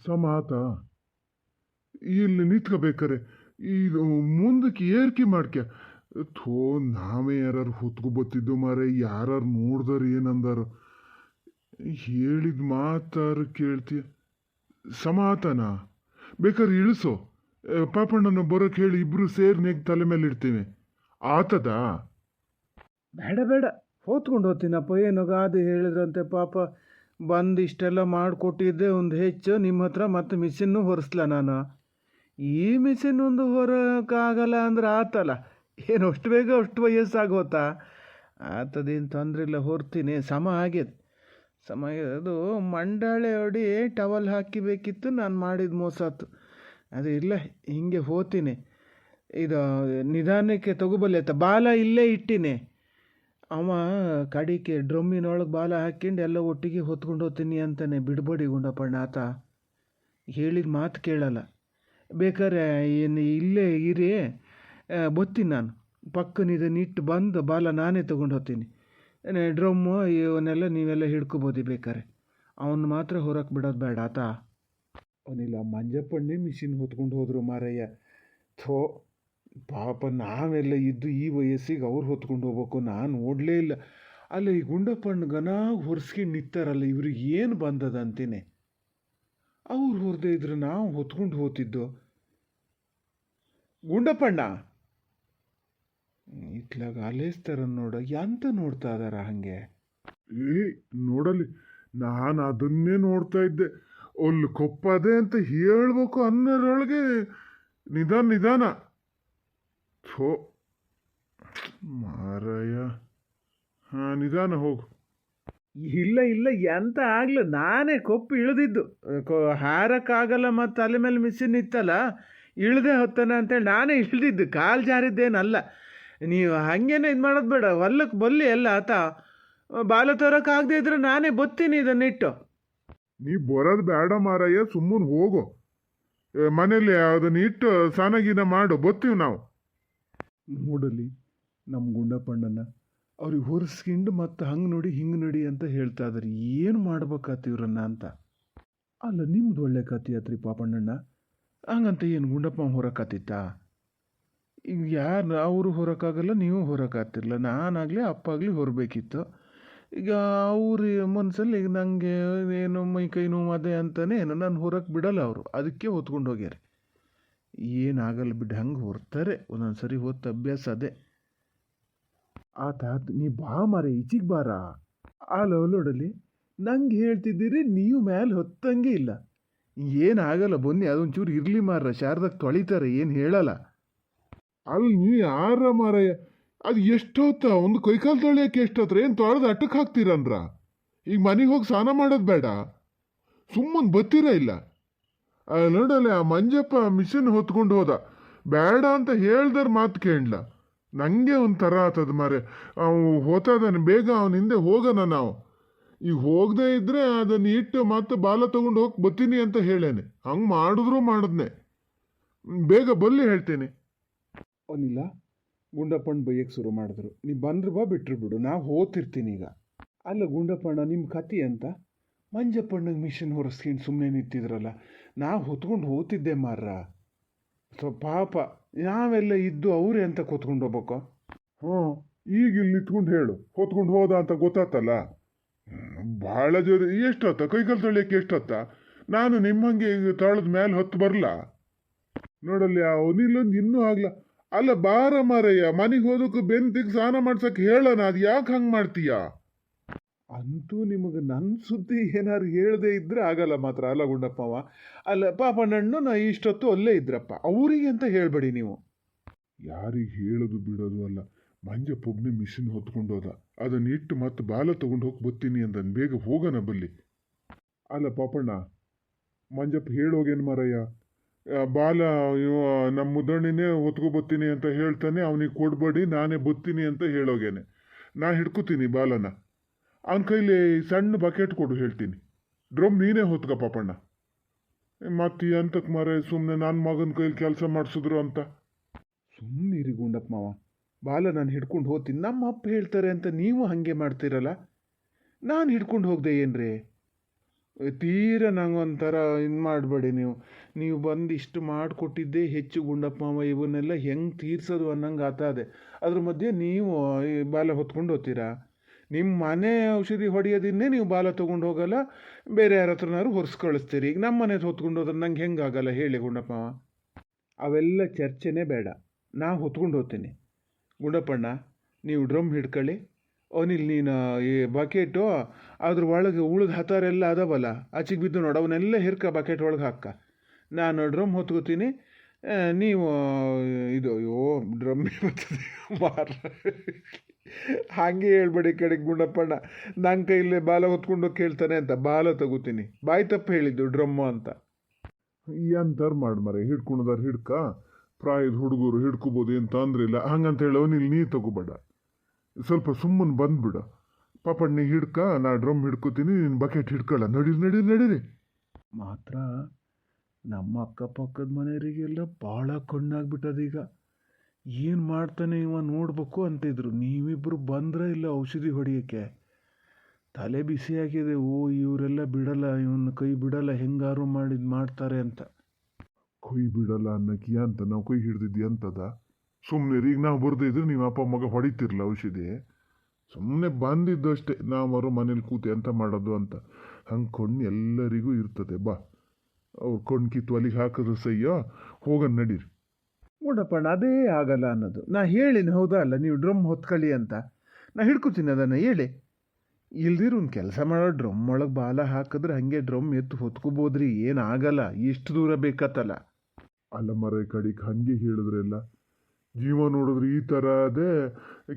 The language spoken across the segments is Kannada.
ಸಮಾತ ಇಲ್ಲಿ ನಿಂತ್ಕೋಬೇಕಾರೆ ಇದು ಮುಂದಕ್ಕೆ ಏರ್ಕೆ ಮಾಡ್ಕೆ ಥೋ ನಾವೇ ಯಾರು ಹೊತ್ಕೊ ಬತ್ತಿದ್ದು ಮಾರೆ ಯಾರು ನೋಡ್ದಾರ ಏನಂದಾರ ಹೇಳಿದ ಮಾತಾರು ಕೇಳ್ತೀಯ ಸಮಾತನ ಬೇಕಾದ್ರೆ ಇಳಿಸೋ ಪಾಪಣ್ಣನ ಬರೋಕೆ ಹೇಳಿ ಇಬ್ರು ಸೇರಿ ನೆಗ್ ತಲೆ ಮೇಲೆ ಇಡ್ತೀನಿ ಆತದ ಬೇಡ ಬೇಡ ಹೊತ್ಕೊಂಡು ಹೋಗ್ತೀನಪ್ಪ ಏನೋ ಗಾದೆ ಹೇಳಿದ್ರಂತೆ ಪಾಪ ಬಂದು ಇಷ್ಟೆಲ್ಲ ಮಾಡಿಕೊಟ್ಟಿದ್ದೆ ಒಂದು ಹೆಚ್ಚು ನಿಮ್ಮ ಹತ್ರ ಮತ್ತೆ ಮಿಷಿನ್ನು ಹೊರಿಸ್ಲ ನಾನು ಈ ಮಿಷಿನ್ ಒಂದು ಹೊರಕ್ಕಾಗಲ್ಲ ಅಂದ್ರೆ ಆತಲ್ಲ ಏನು ಅಷ್ಟು ಬೇಗ ಅಷ್ಟು ವಯಸ್ಸಾಗೋತಾ ಆತದೇನು ತೊಂದರೆ ಇಲ್ಲ ಹೊರ್ತೀನಿ ಸಮ ಆಗಿದೆ ಸಮಯ ಅದು ಮಂಡಾಳೆ ಹೊಡಿ ಟವಲ್ ಹಾಕಿಬೇಕಿತ್ತು ನಾನು ಮಾಡಿದ ಮೋಸಾತು ಅದು ಇಲ್ಲ ಹಿಂಗೆ ಹೋತೀನಿ ಇದು ನಿಧಾನಕ್ಕೆ ತಗೋಬಲ್ಲೆ ಆಯ್ತಾ ಬಾಲ ಇಲ್ಲೇ ಇಟ್ಟಿನಿ ಅವ ಕಡಿಕೆ ಡ್ರಮ್ಮಿನೊಳಗೆ ಬಾಲ ಹಾಕ್ಕೊಂಡು ಎಲ್ಲ ಒಟ್ಟಿಗೆ ಹೊತ್ಕೊಂಡು ಹೋಗ್ತೀನಿ ಅಂತಾನೆ ಬಿಡ್ಬೇಡಿ ಗುಂಡಪ್ಪಣ್ಣ ಆತ ಹೇಳಿದ ಮಾತು ಕೇಳಲ್ಲ ಬೇಕಾದ್ರೆ ಏನು ಇಲ್ಲೇ ಇರಿ ಬತ್ತೀನಿ ನಾನು ಪಕ್ಕನಿದನ್ನು ಇಟ್ಟು ಬಂದು ಬಾಲ ನಾನೇ ತೊಗೊಂಡು ಹೋಗ್ತೀನಿ ಡ್ರಮ್ಮು ಇವನ್ನೆಲ್ಲ ನೀವೆಲ್ಲ ಹಿಡ್ಕೊಬೋದು ಬೇಕಾರೆ ಅವನು ಮಾತ್ರ ಹೊರಕ್ಕೆ ಬಿಡೋದು ಬೇಡ ಆತ ಅವನಿಲ್ಲ ಮಂಜಪ್ಪಣ್ಣೆ ಮಿಷಿನ್ ಹೊತ್ಕೊಂಡು ಹೋದರು ಮಾರಯ್ಯ ಥೋ ಪಾಪ ನಾವೆಲ್ಲ ಇದ್ದು ಈ ವಯಸ್ಸಿಗೆ ಅವ್ರು ಹೊತ್ಕೊಂಡು ಹೋಗ್ಬೇಕು ನಾನು ನೋಡಲೇ ಇಲ್ಲ ಅಲ್ಲ ಈ ಗುಂಡಪ್ಪಣ್ಣ ಗನಾಗ ಹೊರ್ಸ್ಕೊಂಡು ನಿಂತಾರಲ್ಲ ಇವ್ರಿಗೆ ಏನು ಬಂದದ ಅಂತೀನಿ ಅವ್ರು ಹೊರದೇ ಇದ್ರೆ ನಾವು ಹೊತ್ಕೊಂಡು ಹೋಗ್ತಿದ್ದು ಗುಂಡಪ್ಪಣ್ಣ ಇತ್ಲಾಗ ಅಲೇಸ್ತಾರ ನೋಡ ಎಂತ ನೋಡ್ತಾ ಇದಾರ ಹಂಗೆ ನೋಡಲಿ ನಾನು ಅದನ್ನೇ ನೋಡ್ತಾ ಇದ್ದೆ ಅಲ್ಲಿ ಕೊಪ್ಪದೆ ಅಂತ ಹೇಳ್ಬೇಕು ಅನ್ನೋರೊಳಗೆ ನಿಧಾನ ಥೋ ಮಾರಾಯ ಹಾಂ ನಿಧಾನ ಹೋಗು ಇಲ್ಲ ಇಲ್ಲ ಎಂತ ಆಗ್ಲ ನಾನೇ ಕೊಪ್ಪು ಇಳಿದಿದ್ದು ಹಾರಕ್ಕಾಗಲ್ಲ ಮತ್ತು ತಲೆ ಮೇಲೆ ಮಿಷಿನ್ ಇತ್ತಲ್ಲ ಇಳ್ದೆ ಹೊತ್ತಾನೆ ಅಂತೇಳಿ ನಾನೇ ಇಳಿದಿದ್ದು ಕಾಲು ಜಾರಿದ್ದೇನಲ್ಲ ನೀವು ಹಾಗೇನೆ ಇದು ಮಾಡೋದು ಬೇಡ ಹೊಲ್ಲಕ್ಕೆ ಬಲ್ಲಿ ಎಲ್ಲ ಆತ ಬಾಲ ತರೋಕ್ಕಾಗದೇ ಇದ್ರೆ ನಾನೇ ಬತ್ತೀನಿ ಇದನ್ನಿಟ್ಟು ನೀ ಬರೋದು ಬೇಡ ಮಾರಾಯ ಸುಮ್ಮನೆ ಹೋಗು ಮನೇಲಿ ಅದನ್ನ ಇಟ್ಟು ಸಾನಾಗಿನ ಮಾಡು ಬತ್ತೀವಿ ನಾವು ನೋಡಲಿ ನಮ್ಮ ಗುಂಡಪ್ಪಣ್ಣನ ಅವ್ರಿಗೆ ಹೊರಿಸ್ಕೊಂಡು ಮತ್ತು ಹಂಗೆ ನೋಡಿ ಹಿಂಗೆ ನೋಡಿ ಅಂತ ಹೇಳ್ತಾ ಇದ್ದಾರೆ ಏನು ಮಾಡ್ಬೇಕಾತ ಇವ್ರನ್ನ ಅಂತ ಅಲ್ಲ ನಿಮ್ದು ಒಳ್ಳೆ ಕತೆ ಆತ್ರಿ ಪಾಪಣ್ಣಣ್ಣ ಹಂಗಂತ ಏನು ಗುಂಡಪ್ಪ ಹೊರಕಾತಿತ್ತ ಈಗ ಯಾರು ಅವರು ಹೊರಕ್ಕಾಗಲ್ಲ ನೀವು ಹೊರಕಾತಿರ್ಲ ನಾನಾಗಲಿ ಅಪ್ಪ ಆಗಲಿ ಹೊರಬೇಕಿತ್ತು ಈಗ ಅವ್ರ ಮನಸ್ಸಲ್ಲಿ ಈಗ ನನಗೆ ಏನು ಮೈ ಕೈ ನೋವು ಅದೇ ಅಂತಾನೆ ನಾನು ಹೊರಕ್ಕೆ ಬಿಡಲ್ಲ ಅವರು ಅದಕ್ಕೆ ಹೊತ್ಕೊಂಡು ಹೋಗ್ಯಾರ ಏನಾಗಲ್ಲ ಬಿಟ್ಟು ಹಂಗೆ ಹೊರ್ತಾರೆ ಒಂದೊಂದು ಸರಿ ಹೊತ್ತು ಅಭ್ಯಾಸ ಅದೇ ಆತ ನೀ ಬಾ ಮಾರೆ ಈಚಿಗೆ ಬಾರ ನೋಡಲಿ ನಂಗೆ ಹೇಳ್ತಿದ್ದೀರಿ ನೀವು ಮೇಲೆ ಹೊತ್ತಂಗೆ ಇಲ್ಲ ಏನಾಗಲ್ಲ ಬನ್ನಿ ಅದೊಂಚೂರು ಇರಲಿ ಮಾರ ಶಾರದಾಗ ತೊಳಿತಾರೆ ಏನು ಹೇಳಲ್ಲ ಅಲ್ಲಿ ನೀ ಯಾರ ಮಾರಾಯ ಅದು ಎಷ್ಟೊತ್ತ ಒಂದು ಕೈಕಾಲು ತೊಳಿಯೋಕೆ ಎಷ್ಟೊತ್ತರ ಏನು ತೊಳೆದು ಅಟ್ಟಕ್ಕೆ ಹಾಕ್ತೀರನ್ರ ಈಗ ಮನೆಗೆ ಹೋಗಿ ಸ್ನಾನ ಮಾಡೋದು ಬೇಡ ಸುಮ್ಮನೆ ಬತ್ತೀರ ಇಲ್ಲ ನೋಡಲ್ಲ ಆ ಮಂಜಪ್ಪ ಮಿಷಿನ್ ಹೊತ್ಕೊಂಡು ಹೋದ ಬೇಡ ಅಂತ ಹೇಳ್ದಾರ ಮಾತು ಕೇಳಲ್ಲ ನನಗೆ ಒಂಥರ ಆತದ ಮಾರೆ ಅವು ಹೋತದಾನೆ ಬೇಗ ಅವನ ಹಿಂದೆ ಹೋಗೋಣ ನಾವು ಈಗ ಹೋಗದೆ ಇದ್ರೆ ಅದನ್ನು ಇಟ್ಟು ಮತ್ತೆ ಬಾಲ ತೊಗೊಂಡು ಹೋಗಿ ಬತ್ತೀನಿ ಅಂತ ಹೇಳೇನೆ ಹಂಗೆ ಮಾಡಿದ್ರು ಮಾಡಿದ್ನೆ ಬೇಗ ಬಲ್ಲಿ ಹೇಳ್ತೇನೆ ಅವನಿಲ್ಲ ಗುಂಡಪ್ಪಣ್ಣ ಬೈಯಕ್ಕೆ ಶುರು ಮಾಡಿದ್ರು ನೀ ಬಂದ್ರು ಬಾ ಬಿಟ್ರು ಬಿಡು ನಾ ಹೋಗ್ತಿರ್ತೀನಿ ಈಗ ಅಲ್ಲ ಗುಂಡಪ್ಪಣ್ಣ ನಿಮ್ಮ ಕತೆ ಅಂತ ಮಂಜಪ್ಪಣ್ಣಗೆ ಮಿಷಿನ್ ಹೊರಸ್ಕೊಂಡು ಸುಮ್ಮನೆ ನಿಂತಿದ್ರಲ್ಲ ನಾ ಹೊತ್ಕೊಂಡು ಹೋಗ್ತಿದ್ದೆ ಮಾರ್ರ ಸೊ ಪಾಪ ನಾವೆಲ್ಲ ಇದ್ದು ಅವರೇ ಅಂತ ಹೊತ್ಕೊಂಡು ಹೋಗ್ಬೇಕು ಹಾಂ ಈಗ ಇಲ್ಲಿ ನಿಂತ್ಕೊಂಡು ಹೇಳು ಹೊತ್ಕೊಂಡು ಹೋದ ಅಂತ ಗೊತ್ತಾತಲ್ಲ ಭಾಳ ಜೋರು ಎಷ್ಟೊತ್ತ ಕೈಕಾಲು ತೊಳಿಯೋಕೆ ಎಷ್ಟೊತ್ತ ನಾನು ನಿಮ್ಮಂಗೆ ಈಗ ತಾಳದ ಮೇಲೆ ಹೊತ್ತು ಬರಲ್ಲ ನೋಡಲ್ಲಿ ಅವನಿಲ್ಲೊಂದು ಇನ್ನೂ ಆಗ್ಲ ಅಲ್ಲ ಬಾರ ಮಾರಯ್ಯ ಮನೆಗೆ ಹೋದಕ್ಕೆ ಬೆಂತಿಗೆ ಸ್ನಾನ ಮಾಡ್ಸಕ್ಕೆ ಹೇಳೋಣ ಅದು ಯಾಕೆ ಹಂಗೆ ಮಾಡ್ತೀಯ ಅಂತೂ ನಿಮಗೆ ನನ್ನ ಸುದ್ದಿ ಏನಾರು ಹೇಳದೇ ಇದ್ರೆ ಆಗಲ್ಲ ಮಾತ್ರ ಅಲ್ಲ ಗುಂಡಪ್ಪವ ಅಲ್ಲ ಪಾಪ ನಣ್ಣು ನಾ ಇಷ್ಟೊತ್ತು ಅಲ್ಲೇ ಇದ್ರಪ್ಪ ಅವರಿಗೆ ಅಂತ ಹೇಳಬೇಡಿ ನೀವು ಯಾರಿಗೆ ಹೇಳೋದು ಬಿಡೋದು ಅಲ್ಲ ಮಂಜಪ್ಪೊಬ್ಬನೇ ಮಿಷಿನ್ ಹೊತ್ಕೊಂಡು ಹೋದ ಅದನ್ನ ಇಟ್ಟು ಮತ್ತೆ ಬಾಲ ತೊಗೊಂಡು ಹೋಗಿ ಬತ್ತೀನಿ ಅಂದನ್ ಬೇಗ ಹೋಗೋಣ ಬಲ್ಲಿ ಅಲ್ಲ ಪಾಪಣ್ಣ ಮಂಜಪ್ಪ ಹೇಳೋಗೇನು ಮಾರಯ್ಯ ಬಾಲ ನಮ್ಮ ಮುದ್ದಣ್ಣಿನೇ ಹೊತ್ಕೊ ಬತ್ತೀನಿ ಅಂತ ಹೇಳ್ತಾನೆ ಅವನಿಗೆ ಕೊಡ್ಬೇಡಿ ನಾನೇ ಬತ್ತೀನಿ ಅಂತ ಹೇಳೋಗೇನೆ ನಾ ಹಿಡ್ಕೋತೀನಿ ಬಾಲನ ಅವನ ಕೈಲಿ ಸಣ್ಣ ಬಕೆಟ್ ಕೊಡು ಹೇಳ್ತೀನಿ ಡ್ರಮ್ ನೀನೇ ಹೊತ್ಕ ಪಾಪಣ್ಣ ಮತ್ತೆ ಅಂತಕ್ಕೆ ಮಾರ ಸುಮ್ಮನೆ ನನ್ನ ಮಗನ ಕೈಲಿ ಕೆಲಸ ಮಾಡಿಸಿದ್ರು ಅಂತ ಸುಮ್ಮನಿರಿ ಗುಂಡಪ್ಪ ಮಾವ ಬಾಲ ನಾನು ಹಿಡ್ಕೊಂಡು ಹೋಗ್ತೀನಿ ನಮ್ಮ ಅಪ್ಪ ಹೇಳ್ತಾರೆ ಅಂತ ನೀವು ಹಾಗೆ ಮಾಡ್ತೀರಲ್ಲ ನಾನು ಹಿಡ್ಕೊಂಡು ಹೋಗದೆ ಏನ್ರಿ ತೀರ ನಂಗೊಂಥರ ಇದು ಮಾಡಬೇಡಿ ನೀವು ಬಂದು ಇಷ್ಟು ಮಾಡಿಕೊಟ್ಟಿದ್ದೇ ಹೆಚ್ಚು ಗುಂಡಪ್ಪ ಮಾವ, ಇವನ್ನೆಲ್ಲ ಹೆಂಗೆ ತೀರ್ಸೋದು ಅನ್ನಂಗೆ ಆತಾದೆ. ಅದ್ರ ಮಧ್ಯೆ ನೀವು ಈ ಬಾಲ ಹೊತ್ಕೊಂಡು ಹೋಗ್ತೀರಾ. ನಿಮ್ಮ ಮನೆ ಔಷಧಿ ಹೊಡೆಯೋದನ್ನೇ ನೀವು ಬಾಲ ತೊಗೊಂಡು ಹೋಗಲ್ಲ, ಬೇರೆ ಯಾರ ಹತ್ರನಾದ್ರು ಹೊರ್ಸ್ ಕಳಿಸ್ತೀರಿ. ಈಗ ನಮ್ಮ ಮನೆ ಹೊತ್ಕೊಂಡು ಹೋದ್ರೆ ನಂಗೆ ಹೆಂಗಾಗಲ್ಲ ಹೇಳಿ ಗುಂಡಪ್ಪ ಮಾವ? ಅವೆಲ್ಲ ಚರ್ಚೆನೇ ಬೇಡ, ನಾ ಹೊತ್ಕೊಂಡು ಹೋಗ್ತೀನಿ. ಗುಂಡಪ್ಪಣ್ಣ, ನೀವು ಡ್ರಮ್ ಹಿಡ್ಕೊಳ್ಳಿ. ಅವನಿಲ್ ನೀನು ಈ ಬಕೆಟು ಅದ್ರ ಒಳಗೆ ಉಳಿದ ಹತಾರೆಲ್ಲ ಅದಾವಲ್ಲ ಆಚೆಗೆ ಬಿದ್ದು ನೋಡು, ಅವನ್ನೆಲ್ಲ ಹಿರ್ಕ ಬಕೆಟ್ ಒಳಗೆ ಹಾಕ. ನಾನು ಡ್ರಮ್ ಹೊತ್ಕೋತೀನಿ, ನೀವು ಇದು ಅಯ್ಯೋ ಡ್ರಮ್ ಬರ್ತದೆ ಮಾರ ಹಾಗೆ ಹೇಳ್ಬೇಡಿ ಕಡೆಗೆ ಗುಂಡಪ್ಪಣ್ಣ, ನನ್ನ ಕೈಲೇ ಬಾಲ ಹೊತ್ಕೊಂಡು ಕೇಳ್ತಾನೆ ಅಂತ ಬಾಲ ತಗೋತೀನಿ. ಬಾಯಿ ತಪ್ಪು ಹೇಳಿದ್ದು ಡ್ರಮ್ಮು ಅಂತ. ಎಂತಾರು ಮಾಡಿ ಮರೆ, ಹಿಡ್ಕೊಂಡದಾರ ಹಿಡ್ಕ, ಪ್ರಾಯದ ಹುಡುಗರು ಹಿಡ್ಕೋಬೋದು ಏನು ತೊಂದ್ರೆ ಇಲ್ಲ. ಹಂಗಂತ ಹೇಳಿ ಅವನಿಲ್ಲಿ ನೀ ತಗೋಬೇಡ, ಸ್ವಲ್ಪ ಸುಮ್ಮನೆ ಬಂದ್ಬಿಡ. ಪಾಪಣ್ಣ ಹಿಡ್ಕ, ನಾ ಡ್ರಮ್ ಹಿಡ್ಕೋತೀನಿ, ನೀನು ಬಕೆಟ್ ಹಿಡ್ಕೊಳ್ಳ. ನಡೀರಿ. ಮಾತ್ರ ನಮ್ಮ ಅಕ್ಕಪಕ್ಕದ ಮನೆಯವರಿಗೆಲ್ಲ ಭಾಳ ಕಣ್ಣಾಗ್ಬಿಟ್ಟದೀಗ. ಏನು ಮಾಡ್ತಾನೆ ಇವ ನೋಡ್ಬೇಕು ಅಂತಿದ್ರು. ನೀವಿಬ್ಬರು ಬಂದ್ರೆ ಇಲ್ಲ ಔಷಧಿ ಹೊಡೆಯೋಕ್ಕೆ. ತಲೆ ಬಿಸಿಯಾಗಿದೆ. ಇವರೆಲ್ಲ ಬಿಡಲ್ಲ, ಇವನ್ನ ಕೈ ಬಿಡಲ್ಲ, ಹೆಂಗಾರು ಮಾಡ್ತಾರೆ ಅಂತ. ಕೊಯ್ ಬಿಡಲ್ಲ ಅನ್ನಕ್ಕೆ ಅಂತ ನಾವು ಕೊಯ್ ಹಿಡ್ದಿದ್ದಿ ಅಂತದ? ಸುಮ್ಮನೆ ಈಗ ನಾವು ಬರ್ದಿದ್ರೆ ನೀವು ಅಪ್ಪ ಮಗ ಹೊಡಿತಿರ್ಲ ಔಷಧಿ. ಸುಮ್ಮನೆ ಬಂದಿದ್ದು ಅಷ್ಟೇ, ನಾವರು ಮನೇಲಿ ಕೂತೆ ಅಂತ ಮಾಡೋದು ಅಂತ. ಹಂಗೆ ಕೊಂಡು ಎಲ್ಲರಿಗೂ ಇರ್ತದೆ. ಬಾ, ಅವ್ರು ಕೊಂಡು ಕಿತ್ತು ಅಲ್ಲಿಗೆ ಹಾಕಿದ್ರು ಸಯ್ಯೋ, ಹೋಗನ್ ನಡೀರಿ. ನೋಡಪ್ಪಣ್ಣ, ಅದೇ ಆಗಲ್ಲ ಅನ್ನೋದು. ನಾ ಹೇಳಿನಿ ಹೌದಾ ಅಲ್ಲ, ನೀವು ಡ್ರಮ್ ಹೊತ್ಕೊಳ್ಳಿ ಅಂತ. ನಾ ಹಿಡ್ಕೊತೀನಿ ಅದನ್ನು, ಹೇಳಿ. ಇಲ್ದಿರ ಒಂದು ಕೆಲಸ ಮಾಡೋ, ಡ್ರಮ್ ಒಳಗೆ ಬಾಲ ಹಾಕಿದ್ರೆ ಹಾಗೆ ಡ್ರಮ್ ಎತ್ತು ಹೊತ್ಕೋಬೋದ್ರಿ, ಏನಾಗಲ್ಲ. ಎಷ್ಟು ದೂರ ಬೇಕತ್ತಲ್ಲ. ಅಲ್ಲ ಮರ ಕಡೆಗೆ ಹಾಗೆ ಹೇಳಿದ್ರೆಲ್ಲ ಜೀವ ನೋಡಿದ್ರೆ ಈ ಥರ ಅದೇ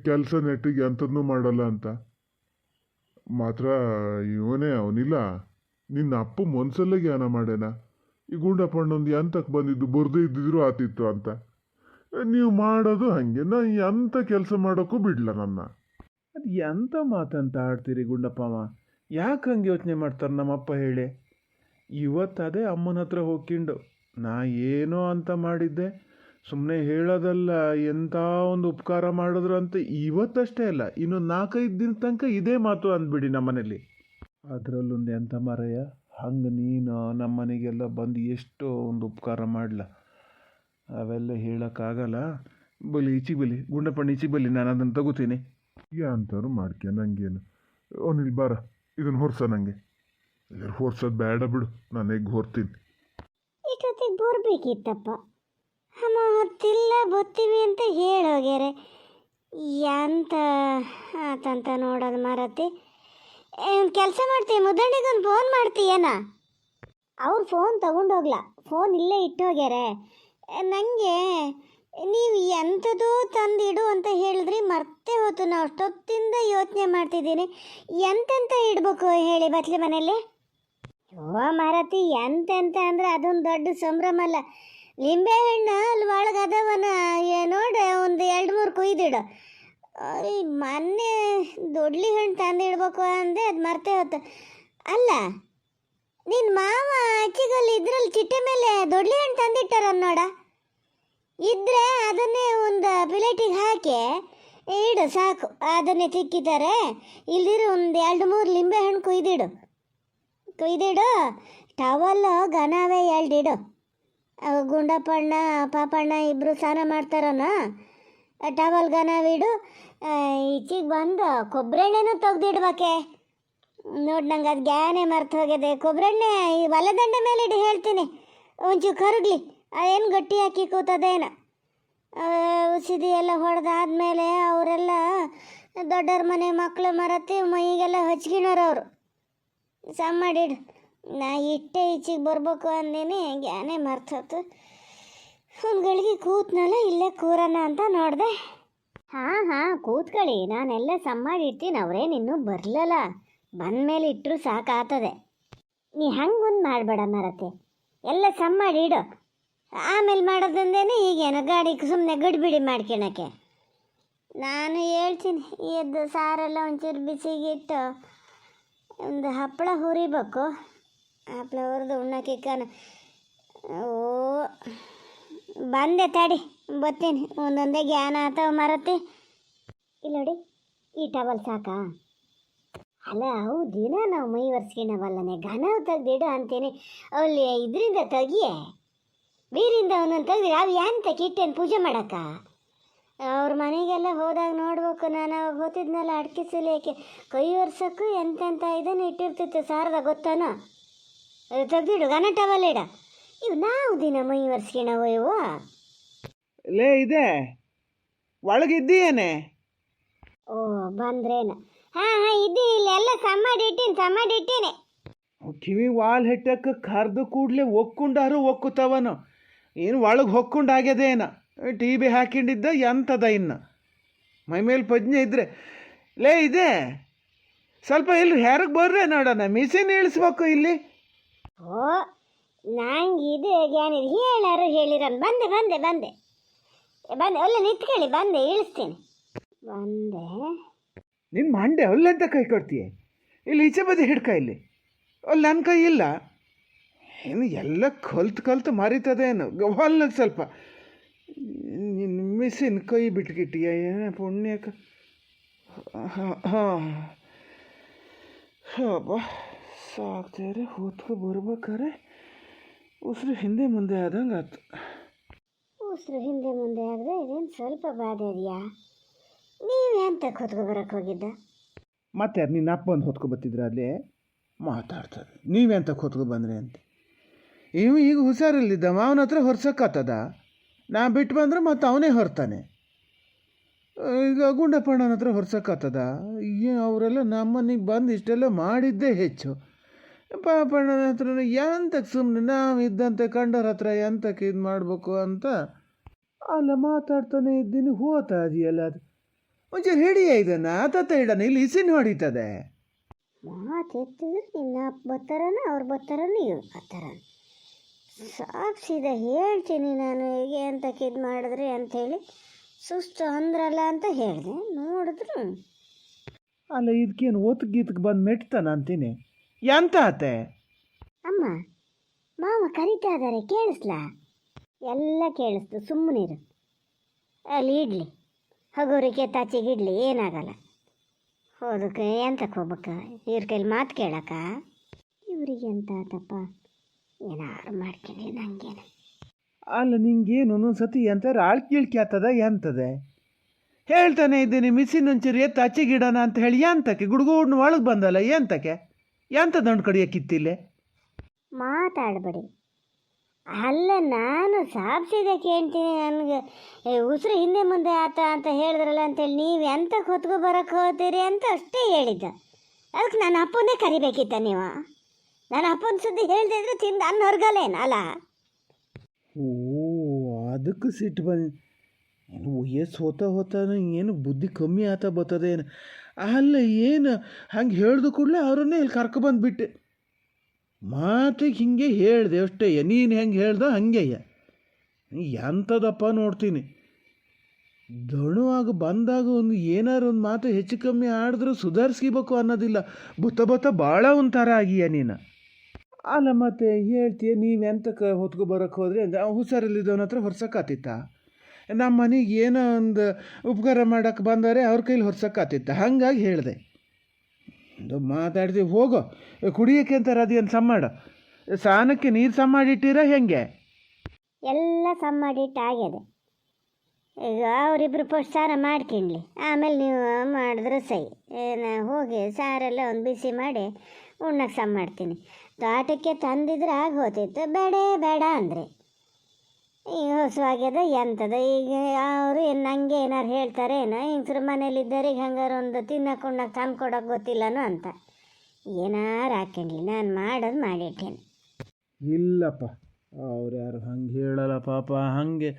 ಕೆಲಸ ನೆಟ್ಟಿಗೆ ಅಂಥದ್ನೂ ಮಾಡಲ್ಲ ಅಂತ. ಮಾತ್ರ ಇವನೇ ಅವನಿಲ್ಲ, ನಿನ್ನ ಅಪ್ಪ ಮನ್ಸಲ್ಲೇ ಜ್ಞಾನ ಮಾಡ್ಯಾನ. ಈ ಗುಂಡಪ್ಪಣ್ಣೊಂದು ಎಂತಕ್ಕೆ ಬಂದಿದ್ದು, ಬರ್ದೇ ಇದ್ದಿದ್ರು ಆತಿತ್ತು ಅಂತ. ನೀವು ಮಾಡೋದು ಹಾಗೆ, ನಾ ಎಂಥ ಕೆಲಸ ಮಾಡೋಕ್ಕೂ ಬಿಡಲ್ಲ ನನ್ನ. ಅದು ಎಂಥ ಮಾತಂತ ಆಡ್ತೀರಿ ಗುಂಡಪ್ಪಮ್ಮ? ಯಾಕೆ ಹಂಗೆ ಯೋಚನೆ ಮಾಡ್ತಾರೆ ನಮ್ಮಪ್ಪ ಹೇಳಿ? ಇವತ್ತದೇ ಅಮ್ಮನ ಹತ್ರ ಹೋಗ್ಕೊಂಡು ನಾ ಏನೋ ಅಂತ ಮಾಡಿದ್ದೆ, ಸುಮ್ಮನೆ ಹೇಳೋದಲ್ಲ, ಎಂಥ ಒಂದು ಉಪಕಾರ ಮಾಡಿದ್ರು ಅಂತ. ಇವತ್ತಷ್ಟೇ ಅಲ್ಲ, ಇನ್ನೊಂದು 4-5 ದಿನ ತನಕ ಇದೇ ಮಾತು ಅಂದ್ಬಿಡಿ ನಮ್ಮನೇಲಿ. ಅದರಲ್ಲೊಂದು ಎಂಥ ಮರೆಯ, ಹಂಗೆ ನೀನು ನಮ್ಮ ಮನೆಗೆಲ್ಲ ಬಂದು ಎಷ್ಟೋ ಒಂದು ಉಪಕಾರ ಮಾಡಲ, ಅವೆಲ್ಲ ಹೇಳೋಕ್ಕಾಗಲ್ಲ. ಬಲಿ ಈಚೆಗೆ ಬಲಿ ಗುಂಡಪ್ಪಣ್ಣ, ಈಚೆಗೆ ಬಲಿ, ನಾನು ಅದನ್ನು ತಗೋತೀನಿ. ಅಂತಾರು ಮಾಡ್ಕೆ ನಂಗೇನು. ಅವನಿಲ್ಲಿ ಬಾರ, ಇದನ್ನು ಹೊರ್ಸ. ನನಗೆ ಹೊರ್ಸೋದು ಬೇಡ ಬಿಡು, ನಾನು ಎಗ್ ಹೊರ್ತೀನಿ. ಇಷ್ಟೊತ್ತಿಗೆ ಬರ್ಬೇಕಿತ್ತಪ್ಪ. ಅಮ್ಮ ಹೊತ್ತಿಲ್ಲ, ಬತ್ತೀವಿ ಅಂತ ಹೇಳೋಗ್ಯಾರೆ. ಎಂತ ಆತಂತ ನೋಡೋದು ಮಾರತಿ. ಒಂದು ಕೆಲಸ ಮಾಡ್ತೀವಿ, ಮುದ್ದಣ್ಣಿಗೊಂದು ಫೋನ್ ಮಾಡ್ತೀಯನ? ಅವ್ರು ಫೋನ್ ತಗೊಂಡೋಗ್ಲ, ಫೋನ್ ಇಲ್ಲೇ ಇಟ್ಟೋಗ್ಯಾರೆ. ನನಗೆ ನೀವು ಎಂಥದೋ ತಂದಿಡು ಅಂತ ಹೇಳಿದ್ರಿ, ಮರ್ತೇ ಹೋಯ್ತು. ನಾವು ಅಷ್ಟೊತ್ತಿಂದ ಯೋಚನೆ ಮಾಡ್ತಿದ್ದೀನಿ, ಎಂತೆಂತ ಇಡ್ಬೇಕು ಹೇಳಿ ಬತ್ಲಿ ಮನೇಲಿ. ಓ ಮಾರತಿ, ಎಂತೆಂತ ಅಂದರೆ ಅದೊಂದು ದೊಡ್ಡ ಸಂಭ್ರಮ ಅಲ್ಲ. ಲಿಂಬೆಹಣ್ಣು ಅಲ್ಲಿ ಒಳಗೆ ಅದವನ ನೋಡ್ರೆ ಒಂದು 2-3 ಕುಯ್ದಿಡು. ಮೊನ್ನೆ ದೊಡ್ಲಿ ಹಣ್ಣು ತಂದಿಡ್ಬೇಕು ಅಂದೆ, ಅದು ಮರ್ತೇ ಹೋಯ್ತು. ಅಲ್ಲ, ನಿನ್ನ ಮಾವ ಅಕ್ಕಿಗಲ್ಲಿ ಇದ್ರಲ್ಲಿ ಚಿಟ್ಟೆ ಮೇಲೆ ದೊಡ್ಲಿ ಹಣ್ಣು ತಂದಿಟ್ಟಾರ ನೋಡ. ಇದ್ರೆ ಅದನ್ನೇ ಒಂದು ಪ್ಲೇಟಿಗೆ ಹಾಕಿ ಇಡು ಸಾಕು, ಅದನ್ನೇ ತಿಕ್ಕಿದ್ದಾರೆ. ಇಲ್ದಿರು ಒಂದು 2-3 ಲಿಂಬೆಹಣ್ಣು ಕುಯ್ದಿಡು. ಟವಲ್ ಘನವೇ 2 ಇಡು. ಗುಂಡಪ್ಪಣ್ಣ ಪಾಪಣ್ಣ ಇಬ್ಬರು ಸ್ನಾನ ಮಾಡ್ತಾರನ, ಟವಲ್ ಘನವಿಡು. ಈಚೆಗೆ ಬಂದು ಕೊಬ್ಬರಿ ಎಣ್ಣೆನೂ ತೆಗ್ದಿಡ್ಬೇಕೆ. ನೋಡಿ, ನಂಗೆ ಅದು ಗ್ಯಾನೆ ಮರ್ತು ಹೋಗಿದೆ. ಕೊಬ್ಬರಿ ಎಣ್ಣೆ ಈ ಒಲೆದಂಡೆ ಮೇಲೆ ಇಡು ಹೇಳ್ತೀನಿ, ಒಂಚೂರು ಕರಗಲಿ. ಅದೇನು ಗಟ್ಟಿ ಹಾಕಿ ಕೂತದೇನ. ಔಷಧಿ ಎಲ್ಲ ಹೊಡೆದಾದ್ಮೇಲೆ ಅವರೆಲ್ಲ ದೊಡ್ಡವ್ರ ಮನೆ ಮಕ್ಕಳು ಮರತಿ ಮೈಗೆಲ್ಲ ಹಚ್ಕಿಣೋರು ಅವರು. ಸಮ್ ಮಾಡಿಡು, ನಾ ಇಟ್ಟೆ ಈಚೆಗೆ ಬರ್ಬೇಕು ಅಂದೇನೆ, ಗ್ಯಾನೆ ಮರ್ತೋತು. ಒಂದು ಗಳಿಗೆ ಕೂತ್ನಲ್ಲ, ಇಲ್ಲೇ ಕೂರಣ ಅಂತ ನೋಡಿದೆ. ಹಾಂ ಕೂತ್ಕೊಳ್ಳಿ, ನಾನೆಲ್ಲ ಸಮ್ ಮಾಡಿರ್ತೀನಿ. ಅವರೇನಿನ್ನೂ ಬರಲಲ್ಲ, ಬಂದಮೇಲೆ ಇಟ್ಟರು ಸಾಕಾಗ್ತದೆ. ನೀ ಹಂಗೊಂದು ಮಾಡಬೇಡ ಮರತೆ, ಎಲ್ಲ ಸಮ್ ಮಾಡಿ ಇಡು. ಆಮೇಲೆ ಮಾಡೋದಂದೇನೆ ಈಗೇನು ಗಾಡಿಗೆ ಸುಮ್ಮನೆ ಗಡಿಬಿಡಿ ಮಾಡ್ಕೊಳಕ್ಕೆ. ನಾನು ಹೇಳ್ತೀನಿ, ಎದ್ದು ಸಾರೆಲ್ಲ ಒಂಚೂರು ಬಿಸಿಗಿಟ್ಟು ಒಂದು ಹಪ್ಪಳ ಹುರಿಬೇಕು. ಹಪ್ಪಳ ಹುರಿದು ಉಣ್ಣಕ್ಕೆ ಓ ಬಂದೆ ತಡಿ, ಬರ್ತೀನಿ. ಒಂದೊಂದೇ ಜ್ಞಾನ ಅಥವಾ ಮರತಿ. ಇಲ್ಲಿ ನೋಡಿ, ಈ ಟವಲ್ ಸಾಕಾ? ಅಲ್ಲ ಅವು ದಿನ ನಾವು ಮೈ ಒರೆಸ್ಕೊಳವಲ್ಲನೆ ಘನ ತೆಗ್ದಿಡು ಅಂತೇನೆ ಅಲ್ಲಿ ಇದರಿಂದ ತೆಗಿಯೆ ಬೀರಿಂದ ಅವನನ್ನು ತೆಗ್ದು ಅವು ಎಂತ ಕಿಟ್ಟೇನು ಪೂಜೆ ಮಾಡಕ್ಕ ಅವ್ರ ಮನೆಗೆಲ್ಲ ಹೋದಾಗ ನೋಡ್ಬೇಕು. ನಾನು ಅವಾಗ ಹೋತಿದ್ನಲ್ಲ ಅಡ್ಕೆ ಸುಲಿಯೋಕ್ಕೆ ಕೈ ಒರ್ಸೋಕ್ಕೂ ಎಂತೆಂಥ ಇದನ್ನು ಇಟ್ಟಿರ್ತಿತ್ತು ಸಾರದ ಗೊತ್ತಾನ. ಅದು ತೆಗ್ದಿಡು ಗನಟವಲ್ಲ ಇಡ. ಇವು ನಾವು ದಿನ ಮೈ ಒರೆಸ್ಕೊಳವ ಇವು. ಲೇ ಇದೆ ಒಳಗಿದ್ದೀಯೇನೆ? ಓ ಬಂದ್ರೇನು? ಹಾಂ ಹಾಂ ಇದ್ದು ಇಲ್ಲಿ ಎಲ್ಲ ಸಮ್ಮಾಡಿಟ್ಟೀನಿ. ಕಿವಿ ವಾಲ್ ಹೆಟ್ಟಕ್ಕೆ ಕರ್ದು ಕೂಡಲೇ ಒಕ್ಕೊಂಡಾರು ಒಕ್ಕುತ್ತವನು. ಏನು ಒಳಗೆ ಹೊಕ್ಕೊಂಡಾಗ್ಯದೇನ ಟಿ ಬಿ ಹಾಕೊಂಡಿದ್ದ ಎಂಥದ ಇನ್ನು ಮೈ ಮೇಲೆ ಪಜ್ಞೆ ಇದ್ದರೆ. ಲೇ ಇದೆ ಸ್ವಲ್ಪ ಇಲ್ಲಿ ಹೆರಗೆ ಬರ್ರೆ ನೋಡೋಣ, ಮಿಷಿನ್ ಇಳಿಸ್ಬೇಕು ಇಲ್ಲಿ. ಓ ನಂಗೆ ಇದು ಏನಿದೆ ಹೇಳಾರು ಹೇಳಿರನ್. ಬಂದೆ ಒಳ್ಳೆ ನಿಂತ್ಕೊಳ್ಳಿ, ಬಂದೆ ಇಳಿಸ್ತೀನಿ. ಬಂದೆ. ನಿನ್ನ ಮಂಡೆ ಅಲ್ಲೆಂತ ಕೈ ಕೊಡ್ತೀಯ? ಇಲ್ಲಿ ಈಚೆ ಬದಿ ಹಿಡ್ಕ ಇಲ್ಲಿ. ಅಲ್ಲಿ ನನ್ನ ಕೈ ಇಲ್ಲ. ಏನು ಎಲ್ಲ ಕಲ್ತು ಮರಿತದೇನು ಹೊಲ್ಲ ಸ್ವಲ್ಪ. ನಿನ್ನ ಮಿಷಿನ್ ಕೈ ಬಿಟ್ಕಿಟ್ಟಿಯ ಏನ ಪುಣ್ಯಕ್ಕೆ. ಹಾಂ ಹಬ್ಬ ಸಾಕ್ತಾರೆ ಹೊತ್ಕೊ ಬರ್ಬೇಕಾರೆ ಉಸಿರು ಹಿಂದೆ ಮುಂದೆ ಆದಂಗೆ ಆಯ್ತು. ಉಸಿರು ಹಿಂದೆ ಮುಂದೆ ಆದರೆ ಇದೇನು ಸ್ವಲ್ಪ ಬಾಧೆ ಇದೆಯಾ? ನೀವೆಂತ ಹೊತ್ಕೊ ಬರಕ್ಕೆ ಹೋಗಿದ್ದ? ಮತ್ತೆ ನಿನ್ನ ಅಪ್ಪ ಒಂದು ಹೊತ್ಕೊ ಬತ್ತಿದ್ರೆ ಅಲ್ಲೇ ಮಾತಾಡ್ತಾರೆ, ನೀವೆಂತ ಹೊತ್ಕೊ ಬಂದ್ರಿ ಅಂತ. ಇವು ಈಗ ಹುಷಾರಲ್ಲಿದ್ದ ಮಾವನ ಹತ್ರ ಹೊರ್ಸೋಕ್ಕಾಗ್ತದ? ನಾ ಬಿಟ್ಟು ಬಂದ್ರೆ ಮತ್ತೆ ಅವನೇ ಹೊರ್ತಾನೆ. ಈಗ ಗುಂಡಪ್ಪಣ್ಣನ ಹತ್ರ ಹೊರ್ಸೋಕ್ಕಾಗ್ತದ? ಅವರೆಲ್ಲ ನಮ್ಮನಿಗೆ ಬಂದು ಇಷ್ಟೆಲ್ಲ ಮಾಡಿದ್ದೇ ಹೆಚ್ಚು. ಪಾಪಣ್ಣನ ಹತ್ರ ಎಂತಕ್ಕೆ ಸುಮ್ಮನೆ ನಾವು ಇದ್ದಂತೆ ಕಂಡರ ಹತ್ರ ಎಂತಕ್ಕೆ ಇದು ಮಾಡಬೇಕು ಅಂತ ಅಲ್ಲ ಮಾತಾಡ್ತಾನೆ ಇದ್ದೀನಿ. ಹೋತಾ ಇದೆಯಲ್ಲ ಅದು ಮುಂಚೆ ಹಿಡಿಯ ಇದನ್ನು ಆತತ್ತ ಹಿಡನ ಇಲ್ಲಿ ಇಸಿನ್ ಹೊಡಿತದೆ. ಮಾತೆತ್ತಿದ್ರೆ ನಿನ್ನ ಅಪ್ಪ ಬರ್ತಾರನ ಅವ್ರು ಬರ್ತಾರನ ಇವ್ರು ಬರ್ತಾರ. ಸಾಕ್ಷಿದ ಹೇಳ್ತೀನಿ ನಾನು ಹೇಗೆ ಅಂತಕ್ಕೆ ಇದು ಮಾಡಿದ್ರಿ ಅಂಥೇಳಿ ಸುಸ್ತು ಅಂದ್ರಲ್ಲ ಅಂತ ಹೇಳಿದೆ. ನೋಡಿದ್ರು ಅಲ್ಲ ಇದಕ್ಕೇನು ಒತ್ಗೀತ್ಗೆ ಬಂದು ಮೆಟ್ತಾನ ಅಂತೀನಿ. ಎಂತ ಆತೆ? ಅಮ್ಮ ಮಾವ ಕರಿತಾ ಇದ್ದಾರೆ, ಕೇಳಿಸ್ಲಾ? ಎಲ್ಲ ಕೇಳಿಸ್ತು, ಸುಮ್ಮನಿರು. ಅಲ್ಲಿ ಇಡ್ಲಿ ಹಗೋರಿಕೆ ತಾಚಿಗಿಡ್ಲಿ ಏನಾಗಲ್ಲ. ಹೋದಕ್ಕೆ ಎಂತಕ್ಕೆ ಹೋಗ್ಬೇಕ? ಇವ್ರ ಕೈಲಿ ಮಾತು ಕೇಳಕ್ಕ? ಇವ್ರಿಗೆ ಎಂತ ಆತಪ್ಪ, ಏನಾರು ಮಾಡ್ಕೊಳ್ಳಿ ನಂಗೇನು. ಅಲ್ಲ ನಿಂಗೇನು ಒಂದೊಂದು ಸತಿ ಎಂತಾರೆ ಆಳ್ಕೀಳ್ಕೆ ಆಗ್ತದ ಎಂತದೆ? ಹೇಳ್ತಾನೆ ಇದ್ದೀನಿ ಮಿಸಿನ್ ಒಂಚೂರು ಎತ್ತು ಹಚ್ಚಿಗಿಡೋಣ ಅಂತ ಹೇಳಿ ಎಂತಕ್ಕೆ ಗುಡ್ಗೂಡ್ನ ಒಳಗೆ ಬಂದಲ್ಲ ಎಂತಕ್ಕೆ? ಎಂತ ದಂಡು ಕಡಿಯೋಕ್ಕಿತ್ತಿಲ್ಲೇ? ಮಾತಾಡಬೇಡಿ. ಅಲ್ಲ ನಾನು ಸಾಪ್ಸಿದೆ ಕೇಳ್ತೀನಿ. ನನಗೆ ಉಸಿರು ಹಿಂದೆ ಮುಂದೆ ಆತ ಅಂತ ಹೇಳಿದ್ರಲ್ಲ ಅಂತೇಳಿ ನೀವು ಎಂತಕ್ಕೆ ಹೊತ್ಕೊ ಬರೋಕ್ಕೆ ಹೋಗ್ತೀರಿ ಅಂತ ಅಷ್ಟೇ ಹೇಳಿದ್ದ. ಅದಕ್ಕೆ ನನ್ನ ಅಪ್ಪನೇ ಕರಿಬೇಕಿತ್ತ ನೀವು? ನನ್ನ ಅಪ್ಪನ ಸುದ್ದಿ ಹೇಳ್ದಿದ್ರೆ ತಿಂದು ಅನ್ನ ಹೊರಗಲೇನು ಅಲ್ಲ? ಓ ಅದಕ್ಕೆ ಸಿಟ್ಟು ಬಂದು ಏನು ವಯಸ್ಸು ಹೋತಾನು ಏನು ಬುದ್ಧಿ ಕಮ್ಮಿ ಆತ ಬರ್ತದೇನು? ಅಲ್ಲ ಏನು ಹಂಗೆ ಹೇಳ್ದು ಕೂಡಲೇ ಅವರನ್ನೇ ಇಲ್ಲಿ ಕರ್ಕೊಬಂದುಬಿಟ್ಟೆ. ಮಾತಿಗೆ ಹಿಂಗೆ ಹೇಳಿದೆ ಅಷ್ಟೇ. ನೀನು ಹೆಂಗೆ ಹೇಳ್ದ ಹಂಗೆಯ್ಯ. ಎಂಥದಪ್ಪ ನೋಡ್ತೀನಿ. ದಣುವಾಗ ಬಂದಾಗ ಒಂದು ಏನಾರು ಒಂದು ಮಾತು ಹೆಚ್ಚು ಕಮ್ಮಿ ಆಡಿದ್ರೂ ಸುಧಾರಿಸ್ಕೋಬೇಕು ಅನ್ನೋದಿಲ್ಲ. ಬತ್ತ ಭಾಳ ಒಂಥರ ಆಗಿಯ ನೀನು. ಅಲ್ಲ ಮತ್ತೆ ಹೇಳ್ತೀಯ ನೀವೆಂತಕ್ಕೆ ಹೊತ್ಕೊ ಬರೋಕ್ಕೆ ಹೋದ್ರಿ ಅಂದರೆ ಹುಷಾರಲ್ಲಿದ್ದವನ ಹತ್ರ ಹೊರ್ಸೋಕ್ಕಾತಿತ್ತ? ನಮ್ಮ ಮನೆಗೆ ಏನೋ ಒಂದು ಉಪಕಾರ ಮಾಡೋಕ್ಕೆ ಬಂದರೆ ಅವ್ರ ಕೈಲಿ ಹೊರ್ಸೋಕ್ಕಾತಿತ್ತ? ಹಾಗಾಗಿ ಹೇಳಿದೆ. ಮಾತಾಡ್ತೀವಿ ಹೋಗೋ. ಕುಡಿಯೋಕ್ಕೆ ಅಂತಾರೆ ಅದೇನು ಸಮ್ಮಾಡ? ಸ್ನಾನಕ್ಕೆ ನೀರು ಸಮ್ಮಾಡಿಟ್ಟಿರ ಹೆಂಗೆ? ಎಲ್ಲ ಸಮ್ಮಾಡಿಟ್ಟಾಗ್ಯದೆ. ಈಗ ಅವರಿಬ್ಬರು ಫಸ್ಟ್ ಸಾರ ಮಾಡ್ಕೊಂಡ್ಲಿ, ಆಮೇಲೆ ನೀವು ಮಾಡಿದ್ರೆ ಸೈ. ಹೋಗಿ ಸಾರೆಲ್ಲ ಒಂದು ಬಿಸಿ ಮಾಡಿ ಉಣ್ಣಕ್ಕೆ ಸಮ ಮಾಡ್ತೀನಿ. ತೋಟಕ್ಕೆ ತಂದಿದ್ರೆ ಆಗ ಹೋತಿತ್ತು, ಬೇಡ ಅಂದರೆ ಈಗ ಹೊಸವಾಗ್ಯದ ಎಂಥದ. ಈಗ ಅವರು ನಂಗೆ ಏನಾರು ಹೇಳ್ತಾರೆ ಏನೋ ಹಿಂಗ್ಸ್ರ ಮನೇಲಿದ್ದರಿಗೆ ಹಂಗಾರು ಒಂದು ತಿನ್ನಕ್ಕೆ ಉಣ್ಣಕ್ಕೆ ತಂದು ಕೊಡೋಕೆ ಗೊತ್ತಿಲ್ಲನೋ ಅಂತ ಏನಾರು ಹಾಕೊಂಡ್ಲಿ. ನಾನು ಮಾಡೋದು ಮಾಡಿಟ್ಟೇನೆ. ಇಲ್ಲಪ್ಪ ಅವ್ರು ಯಾರು ಹಂಗೆ ಹೇಳಲ್ಲ ಪಾಪ. ಹಾಗೆ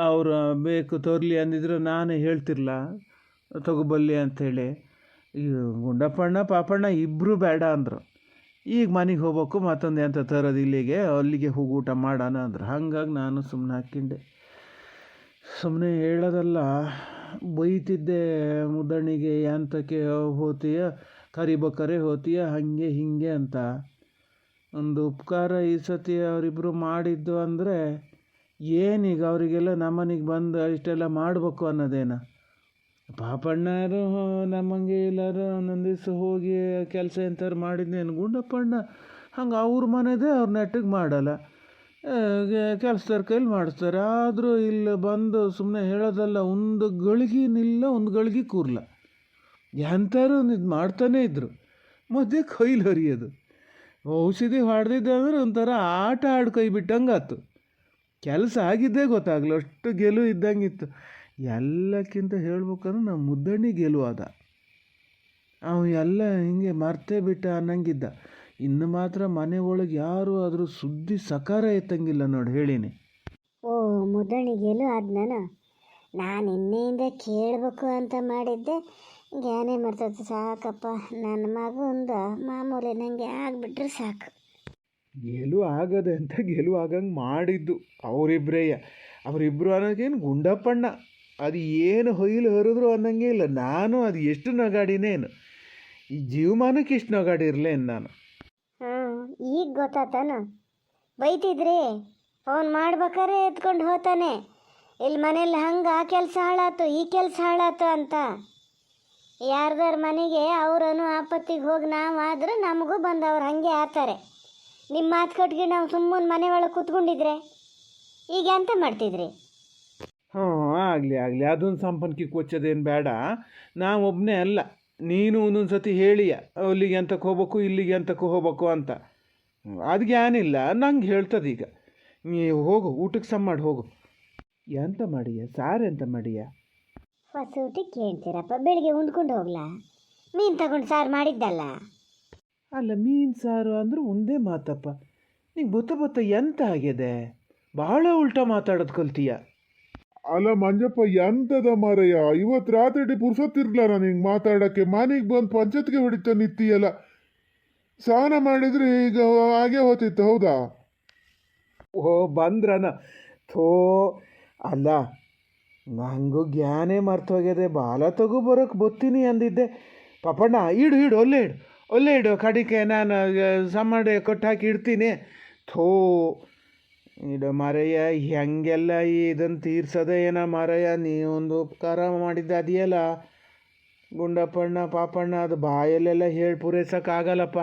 ಅವರು ಬೇಕು ತೋರ್ಲಿ ಅಂದಿದ್ರು ನಾನೇ ಹೇಳ್ತಿರ್ಲ ತಗೋಬಲ್ಲಿ ಅಂಥೇಳಿ. ಈಗ ಗುಂಡಪ್ಪಣ್ಣ ಪಾಪಣ್ಣ ಇಬ್ಬರು ಬೇಡ ಅಂದರು. ಈಗ ಮನೆಗೆ ಹೋಗ್ಬೇಕು, ಮತ್ತೊಂದು ಎಂತ ತರೋದು ಇಲ್ಲಿಗೆ, ಅಲ್ಲಿಗೆ ಹೋಗಿ ಊಟ ಮಾಡೋಣ ಅಂದರು. ಹಾಗಾಗಿ ನಾನು ಸುಮ್ಮನೆ ಹಾಕ್ಕೊಂಡೆ. ಸುಮ್ಮನೆ ಹೇಳೋದಲ್ಲ ಬೈತಿದ್ದೆ ಮುದ್ದಣ್ಣಿಗೆ, ಎಂತಕ್ಕೆ ಹೋತೀಯ ಕರಿಬೇಕಾರೆ ಹೋತೀಯ ಹಾಗೆ ಹೀಗೆ ಅಂತ. ಒಂದು ಉಪಕಾರ ಈ ಸತಿ ಅವರಿಬ್ಬರು ಮಾಡಿದ್ದು ಅಂದರೆ ಏನೀಗ ಅವರಿಗೆಲ್ಲ ನಮ್ಮನಿಗೆ ಬಂದು ಇಷ್ಟೆಲ್ಲ ಮಾಡಬೇಕು ಅನ್ನೋದೇನ? ಪಾಪಣ್ಣರು ನಮ್ಮಂಗೆ ಎಲ್ಲರೂ ಒಂದೊಂದು ದಿವಸ ಹೋಗಿ ಕೆಲಸ ಎಂಥವ್ರು ಮಾಡಿದ್ನೇನು ಗುಂಡಪ್ಪಣ್ಣ ಹಂಗೆ ಅವ್ರ ಮನೆದೇ ಅವ್ರ ನೆಟ್ಟಿಗೆ ಮಾಡಲ್ಲ, ಕೆಲಸದವ್ರ ಕೈಲಿ ಮಾಡಿಸ್ತಾರೆ. ಆದರೂ ಇಲ್ಲಿ ಬಂದು ಸುಮ್ಮನೆ ಹೇಳೋದಲ್ಲ, ಒಂದು ಗಳಿಗಿನಿಲ್ಲ ಒಂದು ಗಳಿಗೆ ಕೂರ್ಲ, ಎಂಥವ್ರು ಇದು ಮಾಡ್ತಾನೇ ಇದ್ದರು. ಮಧ್ಯೆ ಕೈಲಿ ಹರಿಯೋದು, ಔಷಧಿ ಹೊಡೆದಿದ್ದೆ ಅಂದ್ರೆ ಒಂಥರ ಆಟ ಆಡಿ ಕೈ ಬಿಟ್ಟಂಗೆ ಆಯ್ತು. ಕೆಲಸ ಆಗಿದ್ದೇ ಗೊತ್ತಾಗಲ್ಲ, ಅಷ್ಟು ಗೆಲುವು ಇದ್ದಂಗಿತ್ತು. ಎಲ್ಲಕ್ಕಿಂತ ಹೇಳ್ಬೇಕಂದ್ರೆ ನಮ್ಮ ಮುದ್ದಣ್ಣಿ ಗೆಲುವಾದ, ಅವ ಎಲ್ಲ ಹಿಂಗೆ ಮರ್ತೇ ಬಿಟ್ಟ ಅನ್ನಂಗಿದ್ದ. ಇನ್ನು ಮಾತ್ರ ಮನೆ ಒಳಗೆ ಯಾರು ಆದರೂ ಸುದ್ದಿ ಸಕಾರ ಎತ್ತಂಗಿಲ್ಲ ನೋಡಿ ಹೇಳಿನಿ. ಓ ಮುದ್ದಣಿಗೇನು ಆದ್ನಾನ ನಾನು ಇನ್ನೆಯಿಂದ ಕೇಳಬೇಕು ಅಂತ ಮಾಡಿದ್ದೆ, ಜ್ಞಾನೇ ಮರ್ತೈತೆ. ಸಾಕಪ್ಪ, ನನ್ನ ಮಗಂದು ಮಾಮೂಲಿ ನನಗೆ ಆಗಿಬಿಟ್ರೆ ಸಾಕು. ಗೆಲುವು ಆಗದೆ ಅಂತ ಗೆಲುವು ಆಗಂಗೆ ಮಾಡಿದ್ದು ಅವರಿಬ್ಬರು ಅನ್ನೋಕ್ಕೇನು ಗುಂಡಪ್ಪಣ್ಣ ಅದು ಏನು ಹೊಯ್ಲು ಹರಿದ್ರು ಅನ್ನಂಗೆ ಇಲ್ಲ. ನಾನು ಅದು ಎಷ್ಟು ನಗಾಡಿನೇನು, ಈ ಜೀವಮಾನಕ್ಕೆ ಇಷ್ಟು ನಗಾಡಿರ್ಲೇನು ನಾನು. ಈಗ ಗೊತ್ತಾತಾನ? ಬೈತಿದ್ರಿ, ಫೋನ್ ಮಾಡ್ಬೇಕಾರೆ ಎತ್ಕೊಂಡು ಹೋತಾನೆ, ಇಲ್ಲಿ ಮನೇಲಿ ಹಂಗೆ ಆ ಕೆಲಸ ಹಾಳಾತು ಈ ಕೆಲಸ ಹಾಳಾತು ಅಂತ. ಯಾರ್ದಾರ ಮನೆಗೆ ಅವರನ್ನು ಆಪತ್ತಿಗೆ ಹೋಗಿ ನಾವು ಆದ್ರೆ ನಮಗೂ ಬಂದು ಅವ್ರು ಹಾಗೆ ಆತಾರೆ. ನಿಮ್ಮ ಮಾತು ಕೊಟ್ಟಿಗೆ ನಾವು ಸುಮ್ಮನೆ ಮನೆ ಒಳಗೆ ಕೂತ್ಕೊಂಡಿದ್ರೆ ಈಗ ಎಂತ ಮಾಡ್ತಿದ್ರಿ? ಆಗಲಿ ಅದೊಂದು ಸಂಪನ್ಕಿ ಕೊಚ್ಚೋದೇನು ಬೇಡ. ನಾವು ಒಬ್ಬನೇ ಅಲ್ಲ, ನೀನು ಒಂದೊಂದು ಸತಿ ಹೇಳಿಯ ಅಲ್ಲಿಗೆ ಅಂತಕ್ಕೆ ಹೋಗ್ಬೇಕು ಇಲ್ಲಿಗೆ ಅಂತಕ್ಕೆ ಹೋಗ್ಬೇಕು ಅಂತ. ಅದಕ್ಕೆ ಏನಿಲ್ಲ, ನಂಗೆ ಹೇಳ್ತದೆ. ಈಗ ನೀವು ಹೋಗು, ಊಟಕ್ಕೆ ಸಮ ಮಾಡಿ ಹೋಗು. ಎಂತ ಮಾಡಿಯ ಸಾರು? ಎಂತ ಮಾಡಿಯ? ಹೊಸ ಊಟಕ್ಕೆ ಕೇಳ್ತೀರಪ್ಪ, ಬೆಳಿಗ್ಗೆ ಉಂಡ್ಕೊಂಡು ಹೋಗ್ಲಾ? ಮೀನು ತಗೊಂಡು ಸಾರು ಮಾಡಿದ್ದಲ್ಲ. ಅಲ್ಲ, ಮೀನು ಸಾರು ಅಂದ್ರೆ ಒಂದೇ ಮಾತಪ್ಪ. ನಿಂಗೆ ಬೊತ್ತ ಎಂತ ಆಗಿದೆ, ಭಾಳ ಉಲ್ಟಾ ಮಾತಾಡೋದು ಕಲ್ತೀಯ. ಅಲ್ಲ ಮಂಜಪ್ಪ, ಎಂತದ ಮಾರಯ್ಯ, ಇವತ್ತು ರಾತ್ರಿ ಪುರ್ಸೊತ್ತಿರ್ಲಾರ ನಿಂಗೆ ಮಾತಾಡಕ್ಕೆ. ಮನೆಗೆ ಬಂದು ಪಂಚಾಯತ್ಗೆ ಹೊಡಿತ ನಿತ್ತೀಯಲ್ಲ. ಸ್ನಾನ ಮಾಡಿದ್ರೆ ಈಗ ಹಾಗೆ ಹೋತಿತ್ತು, ಹೌದಾ? ಓ ಬಂದ್ರನ ಥೋ. ಅಲ್ಲ, ನಂಗೂ ಜ್ಞಾನೇ ಮರ್ತೋಗ್ಯದೆ. ಬಾಲ ತಗೋ ಬರೋಕ್ಕೆ ಬತ್ತೀನಿ ಅಂದಿದ್ದೆ. ಪಾಪಣ್ಣ ಇಡು ಒಲ್ಲೆ ಇಡು ಕಡಿಕೆ, ನಾನು ಸಮಾಡಿ ಕೊಟ್ಟು ಹಾಕಿ ಇಡ್ತೀನಿ. ಥೋ ಇಡು ಮಾರಯ್ಯ, ಹೆಂಗೆಲ್ಲ ಇದನ್ನು ತೀರ್ಸೋದೇ ಏನ ಮಾರಯ್ಯ. ನೀವೊಂದು ಉಪಕಾರ ಮಾಡಿದ್ದೆ ಅದೆಯಲ್ಲ ಗುಂಡಪ್ಪಣ್ಣ ಪಾಪಣ್ಣ, ಅದು ಬಾಯಲ್ಲೆಲ್ಲ ಹೇಳಿ ಪೂರೈಸೋಕ್ಕಾಗಲ್ಲಪ್ಪ.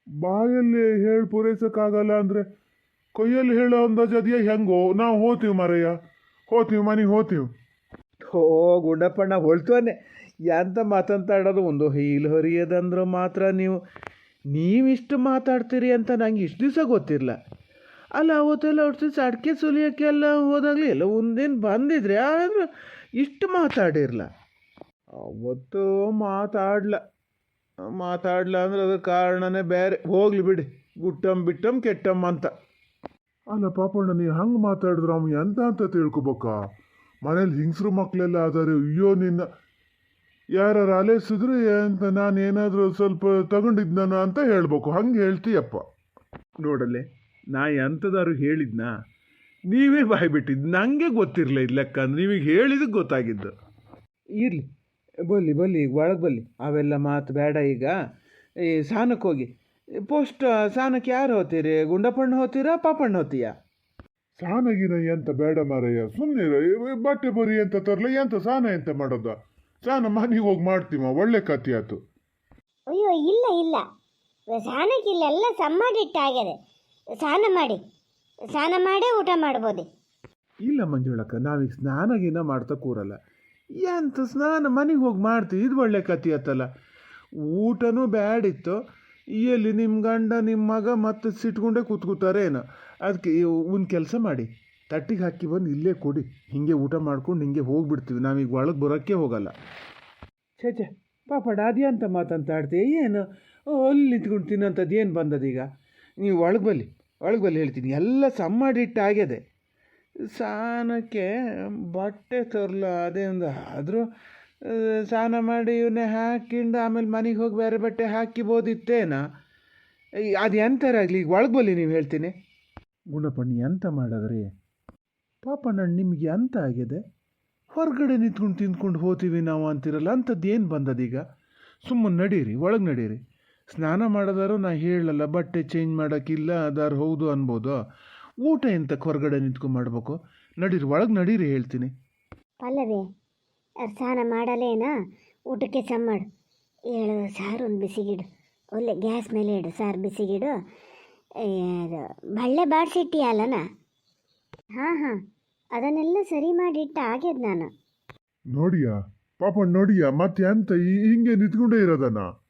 ಬಾಯಲ್ಲಿ ಹೇಳಿ ಪೂರೈಸೋಕ್ಕಾಗಲ್ಲ ಅಂದರೆ ಕೊಯ್ಯಲ್ಲಿ ಹೇಳೋ ಅಂದಾಜು ಅದೆಯಾ? ಹೆಂಗೋ ನಾವು ಹೋತೀವಿ ಮಾರಯ್ಯ, ಹೋತೀವಿ ಮನೆಗೆ ಹೋತೀವಿ. ಓ ಗುಂಡಪ್ಪಣ್ಣ ಹೊಳ್ತವನ್ನೇ ಎಂತ ಮಾತಂತಾಡೋದು. ಒಂದು ಹೀಲು ಹರಿಯೋದಂದ್ರೆ ಮಾತ್ರ ನೀವಿಷ್ಟು ಮಾತಾಡ್ತೀರಿ ಅಂತ ನಂಗೆ ಇಷ್ಟು ದಿವಸ ಗೊತ್ತಿರಲ್ಲ. ಅಲ್ಲ, ಅವತ್ತೆಲ್ಲ ಅಷ್ಟು ದಿವಸ ಅಡಿಕೆ ಸುಲಿಯೋಕ್ಕೆಲ್ಲ ಹೋದಾಗಲಿ ಎಲ್ಲ ಒಂದೇನು ಬಂದಿದ್ರೆ, ಆದ್ರೆ ಇಷ್ಟು ಮಾತಾಡಿರಲ್ಲ. ಅವತ್ತು ಮಾತಾಡ್ಲ ಅಂದ್ರೆ ಅದ್ರ ಕಾರಣನೇ ಬೇರೆ. ಹೋಗ್ಲಿ ಬಿಡಿ, ಗುಟ್ಟಂ ಕೆಟ್ಟಮ್ಮ ಅಂತ. ಅಲ್ಲ ಪಾಪಣ್ಣ, ನೀ ಹಂಗೆ ಮಾತಾಡಿದ್ರೆ ಅವ್ನು ಎಂತ ಅಂತ ತಿಳ್ಕೊಬೇಕ? ಮನೇಲಿ ಹಿಂಗಸ್ರು ಮಕ್ಕಳೆಲ್ಲ ಅದಾರೆ. ಅಯ್ಯೋ ನಿನ್ನ ಯಾರು ಅಲೆಸಿದ್ರು ಅಂತ ನಾನು ಏನಾದರೂ ಸ್ವಲ್ಪ ತಗೊಂಡಿದ್ನ ಅಂತ ಹೇಳ್ಬೇಕು. ಹಂಗೆ ಹೇಳ್ತೀಯಪ್ಪ. ನೋಡಲ್ಲೇ, ನಾ ಎಂಥದಾರು ಹೇಳಿದ್ನಾ? ನೀವೇ ಬಾಯ್ಬಿಟ್ಟಿದ್ದು, ನನಗೆ ಗೊತ್ತಿರಲಿಲ್ಲ ಇದು ಲೆಕ್ಕ. ಅಂದ್ರೆ ನೀವೀಗ ಹೇಳಿದಕ್ಕೆ ಗೊತ್ತಾಗಿದ್ದು. ಇರಲಿ, ಬಲ್ಲಿ ಒಳಗೆ ಬಲ್ಲಿ, ಅವೆಲ್ಲ ಮಾತು ಬೇಡ. ಈಗ ಈ ಸ್ನಾನಕ್ಕೆ ಹೋಗಿ. ಪೋಸ್ಟ್ ಸ್ನಾನಕ್ಕೆ ಯಾರು ಹೋಗ್ತೀರಿ? ಗುಂಡಪ್ಪಣ್ಣ ಹೋಗ್ತೀರಾ ಪಾಪಣ್ಣ ಹೋಗ್ತೀಯಾ? ಸ್ನಾನಗಿನ ಎಂತ ಬೇಡ ಮಾರಯ್ಯ, ಸುಮ್ಮನೆ ಬಟ್ಟೆ ಬರಿ ಅಂತ ತರಲ. ಎಂತ ಸ್ನಾನ ಎಂತ ಮಾಡೋದ? ಸ್ನಾನ ಮನೆಗೆ ಹೋಗಿ ಮಾಡ್ತೀವ, ಒಳ್ಳೆ ಕತ್ತಿ ಆಯ್ತು. ಅಯ್ಯೋ ಇಲ್ಲ, ಸ್ನಾನಕ್ಕಿಲ್ಲ, ಎಲ್ಲ ಸಮ್ಮಾಡಿಟ್ಟಾಗ್ಯದೆ. ಸ್ನಾನ ಮಾಡಿ ಊಟ ಮಾಡ್ಬೋದು. ಇಲ್ಲ ಮಂಜುಳಕ್ಕ, ನಾವೀಗ ಸ್ನಾನಗಿನ ಮಾಡ್ತಾ ಕೂರಲ್ಲ. ಎಂತ ಸ್ನಾನ ಮನೆಗೆ ಹೋಗಿ ಮಾಡ್ತೀವಿ, ಇದು ಒಳ್ಳೆ ಕತ್ತಿ ಆಯ್ತಲ್ಲ. ಊಟನೂ ಬ್ಯಾಡಿತ್ತು. ಎಲ್ಲಿ ನಿಮ್ಮ ಗಂಡ ನಿಮ್ಮ ಮಗ ಮತ್ತೆ ಸಿಟ್ಕೊಂಡೇ ಕೂತ್ಕೋತಾರೇನೋ. ಅದಕ್ಕೆ ಒಂದು ಕೆಲಸ ಮಾಡಿ, ತಟ್ಟಿಗೆ ಹಾಕಿ ಬಂದು ಇಲ್ಲೇ ಕೊಡಿ, ಹೀಗೆ ಊಟ ಮಾಡ್ಕೊಂಡು ಹಿಂಗೆ ಹೋಗ್ಬಿಡ್ತೀವಿ. ನಾವೀಗ ಒಳಗೆ ಬರೋಕ್ಕೆ ಹೋಗಲ್ಲ. ಛೇ ಪಾಪಡ, ಅದ್ಯಾಂತ ಮಾತಂತಾಡ್ತೀವಿ ಏನು? ಅಲ್ಲಿ ನಿಂತ್ಕೊಂಡು ತಿನ್ನೋಂಥದ್ದು ಏನು ಬಂದದೀಗ? ನೀವು ಒಳಗೆ ಬಲ್ಲಿ ಹೇಳ್ತೀನಿ. ಎಲ್ಲ ಸಮ್ ಮಾಡಿಟ್ಟಾಗ್ಯದೆ. ಸ್ನಾನಕ್ಕೆ ಬಟ್ಟೆ ತರಲ, ಅದೇ ಒಂದು ಆದರೂ ಸ್ನಾನ ಮಾಡಿ ಇವನ್ನೇ ಹಾಕಿಂಡು ಆಮೇಲೆ ಮನೆಗೆ ಹೋಗಿ ಬೇರೆ ಬಟ್ಟೆ ಹಾಕಿಬೋದಿತ್ತೇನ? ಅದು ಎಂಥರಾಗಲಿ, ಈಗ ಒಳಗೆ ಬಲ್ಲಿ ನೀವು ಹೇಳ್ತೀನಿ. ಗುಣಪಣ್ಣಿ ಎಂತ ಮಾಡೋದ್ರಿ? ಪಾಪಣ್ಣ ನಿಮಗೆ ಎಂತ ಆಗಿದೆ? ಹೊರಗಡೆ ನಿಂತ್ಕೊಂಡು ತಿಂದ್ಕೊಂಡು ಹೋಗ್ತೀವಿ ನಾವು ಅಂತಿರಲ್ಲ, ಅಂಥದ್ದು ಏನು ಬಂದದೀಗ? ಸುಮ್ಮನೆ ನಡೀರಿ, ಒಳಗೆ ನಡೀರಿ. ಸ್ನಾನ ಮಾಡೋದಾರು ನಾ ಹೇಳಲ್ಲ, ಬಟ್ಟೆ ಚೇಂಜ್ ಮಾಡೋಕ್ಕಿಲ್ಲ ಅದಾರು ಹೌದು ಅನ್ಬೋದು. ಊಟ ಎಂತಕ್ಕೆ ಹೊರಗಡೆ ನಿಂತ್ಕೊಂಡು ಮಾಡ್ಬೇಕು? ನಡೀರಿ, ಒಳಗೆ ನಡೀರಿ ಹೇಳ್ತೀನಿ. ಪಲ್ಲವಿ, ಸ್ನಾನ ಮಾಡಲೇನ ಊಟಕ್ಕೆ ಸಮ್ಮಾಡು. ಹೇಳು ಸಾರು ಒಂದು ಬಿಸಿಗಿಡು, ಒಳ್ಳೆ ಗ್ಯಾಸ್ ಮೇಲೆ ಇಡು, ಸಾರು ಬಿಸಿಗಿಡು. ಅದು ಬಳ್ಳೆ ಬಾಡಿಸಿಟ್ಟಿಯಲ್ಲನ? ಹಾಂ ಹಾಂ, ಅದನ್ನೆಲ್ಲ ಸರಿ ಮಾಡಿಟ್ಟು ಆಗ್ಯದ ನಾನು. ನೋಡಿಯಾ ಪಾಪ, ನೋಡಿಯಾ ಮತ್ತೆ ಎಂತ ಹಿಂಗೆ ನಿಂತ್ಕೊಂಡೇ ಇರೋದನ್ನ.